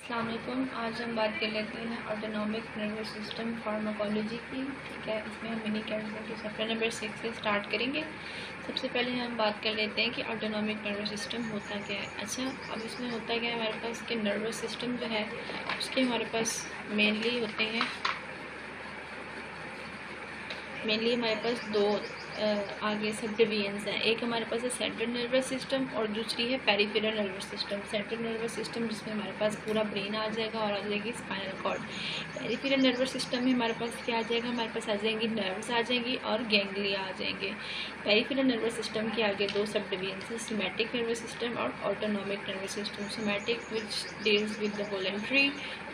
अस्सलाम वालेकुम। आज हम बात कर लेते हैं ऑटोनॉमिक नर्वस सिस्टम फार्माकोलॉजी की। ठीक है, इसमें हम मिनी कैंसर के चैप्टर नंबर 6 से स्टार्ट करेंगे। सबसे पहले हम बात कर लेते हैं कि ऑटोनॉमिक नर्वस सिस्टम होता क्या है। अच्छा, अब इसमें होता क्या है, हमारे पास के नर्वस सिस्टम जो है उसके हमारे पास मेनली होते हैं हमारे पास दो आगे सब डिवीजन्स हैं। एक हमारे पास है सेंट्रल नर्वस सिस्टम और दूसरी है peripheral nervous system. Central nervous system जिसमें हमारे पास पूरा ब्रेन आ जाएगा और आ जाएगी spinal cord. Peripheral nervous system में हमारे पास क्या आ जाएगा, हमारे पास आ जाएंगी नर्व्स आ जाएंगी और गैंग्लिया आ जाएंगे। पेरिफेरल नर्वस सिस्टम के आगे दो सब डिवीजन्स हैं, सोमैटिक नर्वस सिस्टम और autonomic nervous system. Somatic which deals with the voluntary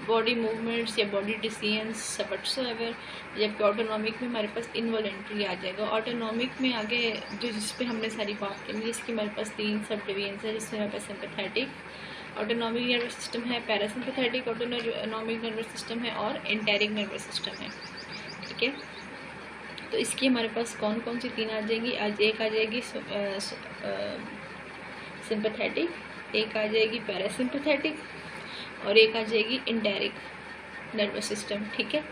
body movements या बॉडी डिसीजंस व्हाटसोएवर, जबकि ऑटोनॉमिक में हमारे पास इनवॉलेंट्री आ जाएगा। ऑटोनॉमिक में आगे जो जिस पे हमने सारी बात करी, जिसकी हमारे पास तीन सब डिवीजन्स है, जिसमें हमारे पास सिंपैथेटिक ऑटोनॉमिक नर्वस सिस्टम है, पैरासिम्पैथेटिक ऑटोनॉमिक नर्वस सिस्टम है और एंटेरिक नर्वस सिस्टम है। ठीक है, तो इसकी हमारे पास कौन कौन सी तीन आ जाएंगी। आज एक आ जाएगी सिंपैथेटिक, एक आ जाएगी पैरासिम्पैथेटिक और एक आ जाएगी एंटेरिक नर्वस सिस्टम। ठीक है,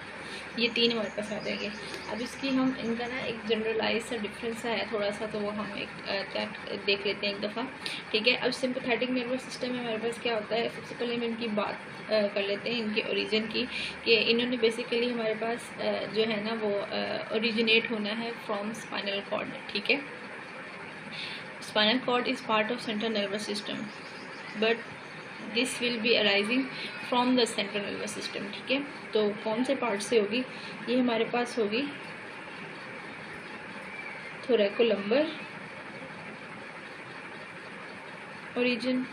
ये तीन हमारे पास आ जाएंगे। अब इसकी हम इनका ना एक जनरलाइज सा डिफरेंस है थोड़ा सा, तो वो हम एक देख लेते हैं एक दफ़ा। ठीक है, अब सिंपैथेटिक नर्वस सिस्टम में हमारे पास क्या होता है, सबसे पहले हम इनकी बात कर लेते हैं इनके ओरिजिन की, कि इन्होंने बेसिकली हमारे पास जो है ना वो ओरिजिनेट होना है फ्रॉम स्पाइनल कॉर्ड। ठीक है, spinal cord is part of central nervous system but this will be arising from the central nervous system. ठीक है, तो कौन से पार्ट से होगी, ये हमारे पास होगी थोरैकोलम्बर ओरिजिन,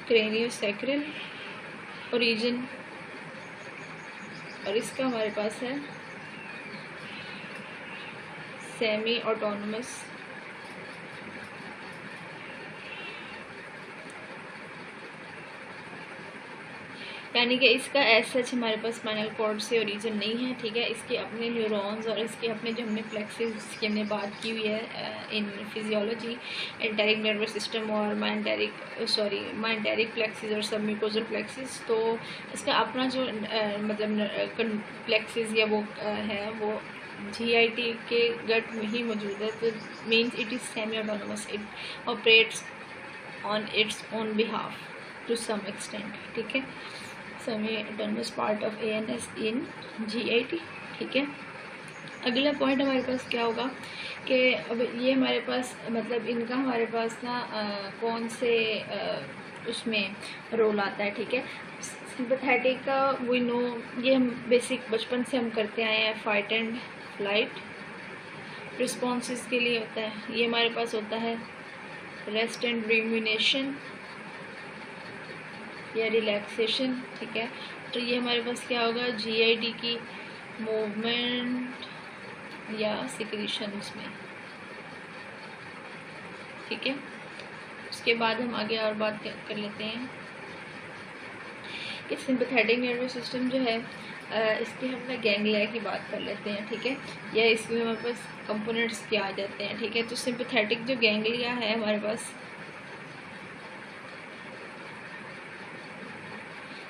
क्रेनियोसैक्रल ओरिजिन और इसका हमारे पास है सेमी ऑटोनोमस यानी कि इसका एज सच हमारे पास स्पाइनल कॉर्ड से ओरिजिन नहीं है। ठीक है, इसके अपने न्यूरॉन्स और इसके अपने जो हमने प्लेक्सिस की हमने बात की हुई है in physiology, enteric nervous system और माइंटेरिक प्लेक्सिस और सबम्यूकोजल प्लेक्सिस, तो इसका अपना जो मतलब प्लेक्सिस या वो है वो GIT के गट में ही मौजूद है। तो means it is semi autonomous, it operates on its own behalf to some extent. ठीक है, semi autonomous part of ANS in GIT। ठीक है, अगला पॉइंट हमारे पास क्या होगा कि अब ये हमारे पास मतलब इनका हमारे पास ना कौन से उसमें रोल आता है। ठीक है, सिंपैथेटिक का वी नो, ये हम बेसिक बचपन से हम करते आए हैं, फाइट एंड फ्लाइट रिस्पॉन्सेस के लिए होता है। ये हमारे पास होता है रेस्ट एंड रिम्यूनेशन या रिलैक्सेशन। ठीक है, तो ये हमारे पास क्या होगा, GIT की मूवमेंट या सिक्रीशंस में। ठीक है, उसके बाद हम आगे और बात कर लेते हैं कि सिंपैथेटिक नर्वस सिस्टम जो है इसके हम ना गैंग्लिया की बात कर लेते हैं। ठीक है, या इसमें हमारे पास कंपोनेंट्स क्या आ जाते हैं। ठीक है, तो सिंपैथेटिक जो गैंग्लिया है हमारे पास,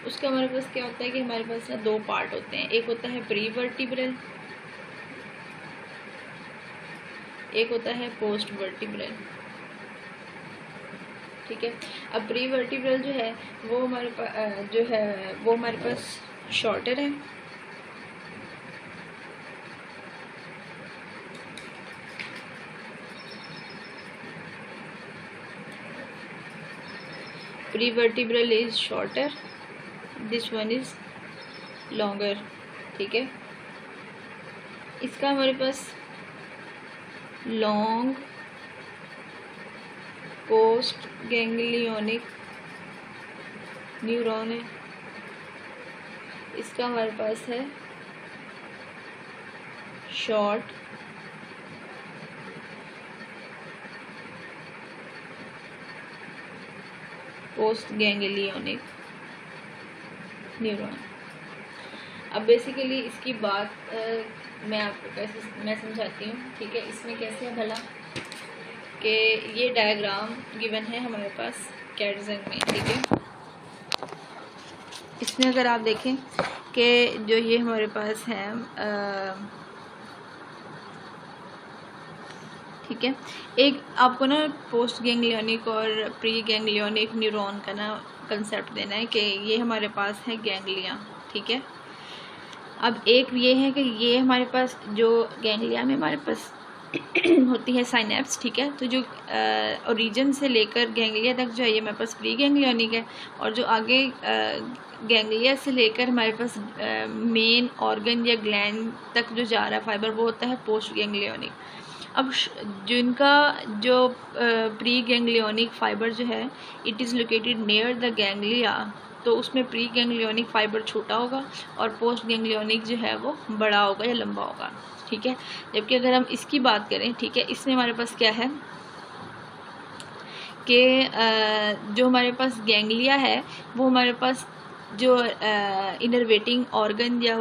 उसका हमारे पास क्या होता है कि हमारे पास ना दो पार्ट होते हैं, एक होता है प्री वर्टिब्रल, एक होता है पोस्ट वर्टिब्रल। ठीक है, अब प्री वर्टिब्रल जो है वो हमारे पास शॉर्टर है, pre vertebral is shorter, this one is longer. ठीक है, इसका हमारे पास लॉन्ग पोस्ट गैंग्लियोनिक न्यूरॉन है, इसका हमारे पास है शॉर्ट पोस्ट गैंग्लियोनिक न्यूरॉन। अब बेसिकली इसकी बात मैं आपको मैं समझाती हूँ। ठीक है, इसमें कैसे है भला, कि ये डायग्राम गिवन है हमारे पास कैटजन में, ठीक है। इसमें अगर आप देखें कि जो ये हमारे पास है ठीक है, एक आपको ना पोस्ट गैंग्लियोनिक और प्री गैंग्लियोनिक न्यूरॉन का ना कंसेप्ट देना है कि ये हमारे पास है गैंग्लिया, ठीक है। अब एक ये है कि ये हमारे पास जो गैंग्लिया में हमारे पास होती है साइनेप्स, ठीक है। तो जो ओरिजिन से लेकर गैंग्लिया तक जो है ये हमारे पास प्री गैंग्लियोनिक है, और जो आगे गैंग्लिया से लेकर हमारे पास मेन ऑर्गन या ग्लैंड तक जो जा रहा है फाइबर वो होता है पोस्ट गैंग्लियोनिक। अब जिनका जो प्री गैंग्लियोनिक फाइबर जो है it is located near the ganglia, तो उसमें प्री गैंग्लियोनिक फाइबर छोटा होगा और पोस्ट गैंग्लियोनिक जो है वो बड़ा होगा या लंबा होगा, ठीक है। जबकि अगर हम इसकी बात करें, ठीक है, इसमें हमारे पास क्या है कि जो हमारे पास गैंग्लिया है वो हमारे पास जो इनर्वेटिंग ऑर्गन या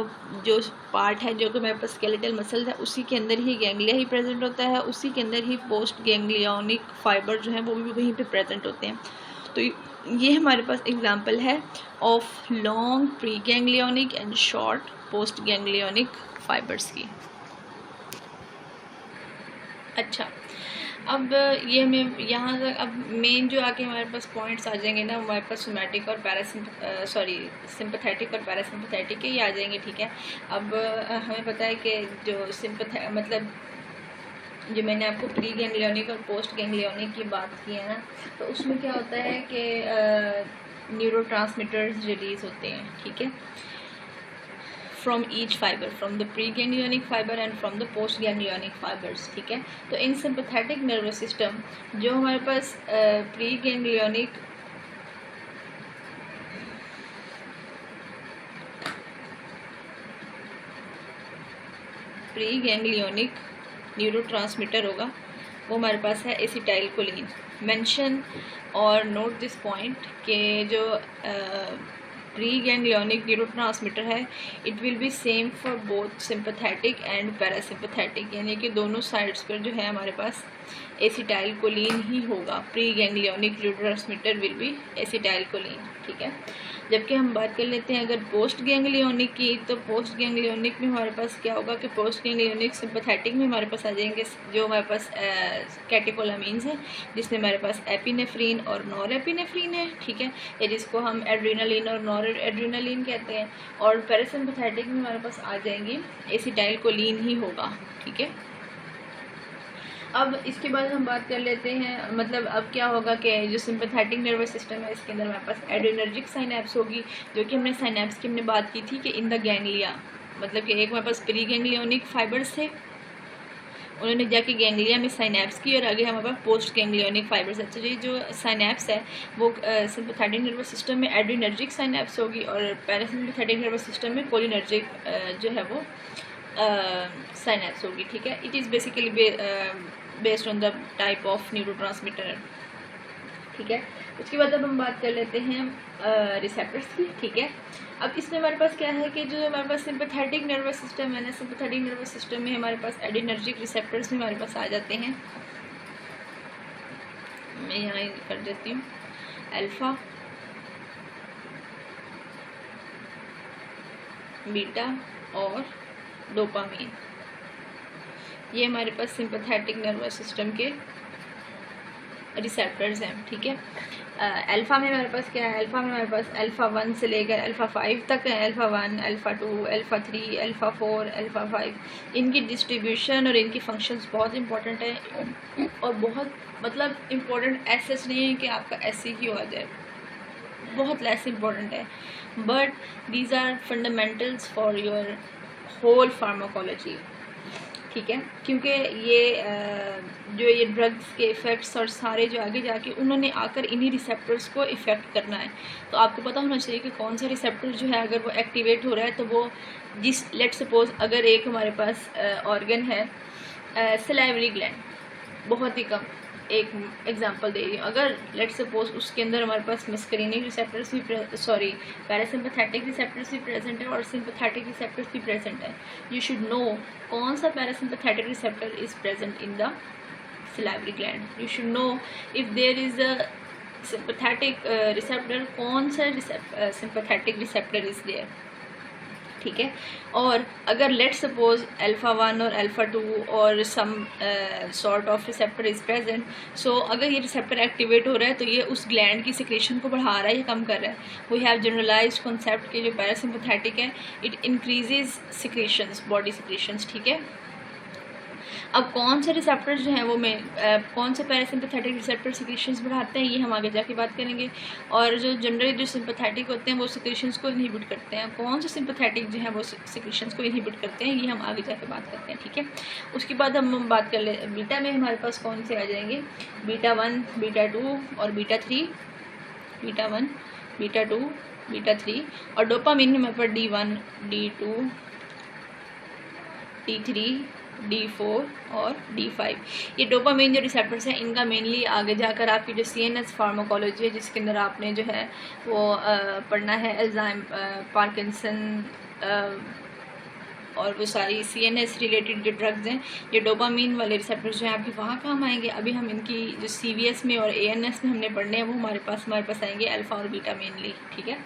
जो पार्ट है जो कि हमारे पास स्केलेटल मसल है उसी के अंदर ही गैंग्लिया ही प्रेजेंट होता है, उसी के अंदर ही पोस्ट गैंग्लियोनिक फाइबर जो है वो भी वहीं पे प्रेजेंट होते हैं। तो ये हमारे पास एग्जांपल है of long pre ganglionic and short post ganglionic fibres की। अच्छा, अब ये हमें यहाँ तक अब मेन जो आके हमारे पास पॉइंट्स आ जाएंगे ना, हमारे पास सोमैटिक और सिंपैथेटिक और पैरासिम्पैथेटिक ही आ जाएंगे, ठीक है। अब हमें पता है कि जो मतलब जो मैंने आपको प्री गैंग्लियोनिक और पोस्ट गैंग्लियोनिक की बात की है ना, तो उसमें क्या होता है कि न्यूरोट्रांसमीटर्स रिलीज होते हैं, ठीक है, from each fiber, from the preganglionic fiber and from the postganglionic fibers, ठीक है। तो इन sympathetic nervous system जो हमारे पास प्रीगैंग्लियोनिक न्यूरोट्रांसमीटर होगा वो हमारे पास है एसिटाइलकोलिन। मेंशन और नोट दिस पॉइंट कि जो प्रीगैंग्लियोनिक न्यूरोट्रांसमीटर है it will be same for both sympathetic and parasympathetic, यानी कि दोनों साइड्स पर जो है हमारे पास एसिटाइलकोलिन ही होगा। प्रीगैंग्लियोनिक न्यूरोट्रांसमीटर विल बी एसिटाइलकोलिन, ठीक है। जबकि हम बात कर लेते हैं अगर पोस्ट गैंग्लियोनिक की, तो पोस्ट गैंग्लियोनिक में हमारे पास क्या होगा कि पोस्ट गैंग्लियोनिक सिंपैथेटिक में हमारे पास आ जाएंगे जो हमारे पास कैटेकोलामीन्स है, जिसमें हमारे पास एपिनेफ्रीन और नॉर एपिनेफ्रीन है, ठीक है, या जिसको हम एड्रीनालिन और नॉर एड्रीनालिन कहते हैं। और पैरासिम्पैथेटिक में हमारे पास आ जाएंगी एसिटाइलकोलिन ही होगा, ठीक है। अब इसके बाद हम बात कर लेते हैं, मतलब अब क्या होगा कि जो सिंपैथेटिक नर्वस सिस्टम है इसके अंदर हमारे पास एड्रेनर्जिक साइनेप्स होगी, जो कि हमने साइनेप्स की हमने बात की थी कि इन द गैंग्लिया, मतलब कि एक हमारे पास प्री गैंग्लियोनिक फाइबर्स थे, उन्होंने जाके गैंग्लिया में साइनेप्स की, और आगे हमारे पास पोस्ट गैंग्लियोनिक फाइबर्स है। तो ये जो साइनेप्स है वो सिंपैथेटिक नर्वस सिस्टम में एड्रेनर्जिक साइनेप्स होगी, और पैरासिम्पैथेटिक नर्वस सिस्टम में कोलिनर्जिक जो है वो साइनेप्स होगी, ठीक है। It is basically based on the type of neurotransmitter, ठीक है। उसके बाद अब हम बात कर लेते हैं रिसेप्टर्स की, ठीक है। अब इसमें हमारे पास क्या है कि जो हमारे पास सिंपैथेटिक नर्वस सिस्टम है ना, सिंपैथेटिक नर्वस सिस्टम में हमारे पास एड्रेनर्जिक रिसेप्टर्स भी हमारे पास आ जाते हैं। मैं यहाँ कर देती हूँ अल्फा, बीटा और डोपामीन, ये हमारे पास सिंपैथेटिक नर्वस सिस्टम के रिसेप्टर्स हैं, ठीक है। अल्फ़ा में हमारे पास क्या है, अल्फ़ा में हमारे पास अल्फ़ा 1 से लेकर अल्फ़ा 5 तक है, alpha 1, alpha 2, alpha 3, alpha 4, alpha 5। इनकी डिस्ट्रीब्यूशन और इनकी फंक्शंस बहुत इंपॉर्टेंट है, और बहुत मतलब इम्पोर्टेंट ऐसे नहीं है कि आपका ऐसे ही हो जाए, बहुत लेस इम्पॉर्टेंट है, but these are fundamentals for your whole pharmacology, ठीक है। क्योंकि ये ड्रग्स के इफ़ेक्ट्स और सारे जो आगे जाके उन्होंने आकर इन्हीं रिसेप्टर्स को इफ़ेक्ट करना है, तो आपको पता होना चाहिए कि कौन सा रिसेप्टर जो है अगर वो एक्टिवेट हो रहा है, तो वो लेट सपोज अगर एक हमारे पास ऑर्गन है सलाइवरी ग्लैंड, बहुत ही कम एक एग्जांपल दे रही हूँ, अगर लेट सपोज उसके अंदर हमारे पास मस्करीनिक रिसेप्टर्स भी पैरासिम्पैथेटिक रिसेप्टर्स भी प्रेजेंट है और सिंपैथेटिक रिसेप्टर्स भी प्रेजेंट है, यू शुड नो कौन सा parasympathetic receptor is present in the salivary gland. You should know if there is a sympathetic receptor, कौन सा sympathetic receptor is there, ठीक है। और अगर लेट सपोज अल्फ़ा 1 और अल्फ़ा 2 और some sort of receptor is present, so अगर ये रिसेप्टर एक्टिवेट हो रहा है तो ये उस ग्लैंड की सिक्रेशन को बढ़ा रहा है या कम कर रहा है। वी हैव जनरलाइज्ड कॉन्सेप्ट के जो पैरासिम्पैथेटिक है, it increases secretions, body secretions, ठीक है। अब कौन से रिसेप्टर्स जो हैं वो कौन से पैरासिम्पैथेटिक रिसेप्टर सिक्रेशंस बढ़ाते हैं, ये हम आगे जाके बात करेंगे। और जो जनरली जो सिंपैथेटिक होते हैं वो सिक्रेशंस को इनहिबिट करते हैं, कौन से सिंपैथेटिक जो हैं वो सिक्रेशंस को इनहिबिट करते हैं, ये हम आगे जाके बात करते हैं, ठीक है। उसके बाद हम बात कर ले बीटा में हमारे पास कौन से आ जाएंगे, बीटा 1, बीटा 2 और बीटा 3, बीटा 1, बीटा 2, बीटा 3। और डोपामिन हमारे पास D1, D2, D3, D4 और D5। ये डोपामिन जो रिसेप्टर्स हैं इनका मेनली आगे जाकर आपकी जो CNS फार्माकोलॉजी है, जिसके अंदर आपने जो है वो पढ़ना है पार्किंसन और वो सारी CNS रिलेटेड जो ड्रग्स हैं, ये डोपामिन वाले रिसेप्टर्स जो हैं आपके वहाँ काम आएंगे। अभी हम इनकी जो CVS में और ANS में हमने पढ़ने हैं वो हमारे पास आएंगे अल्फ़ा और बीटा मेनली, ठीक है।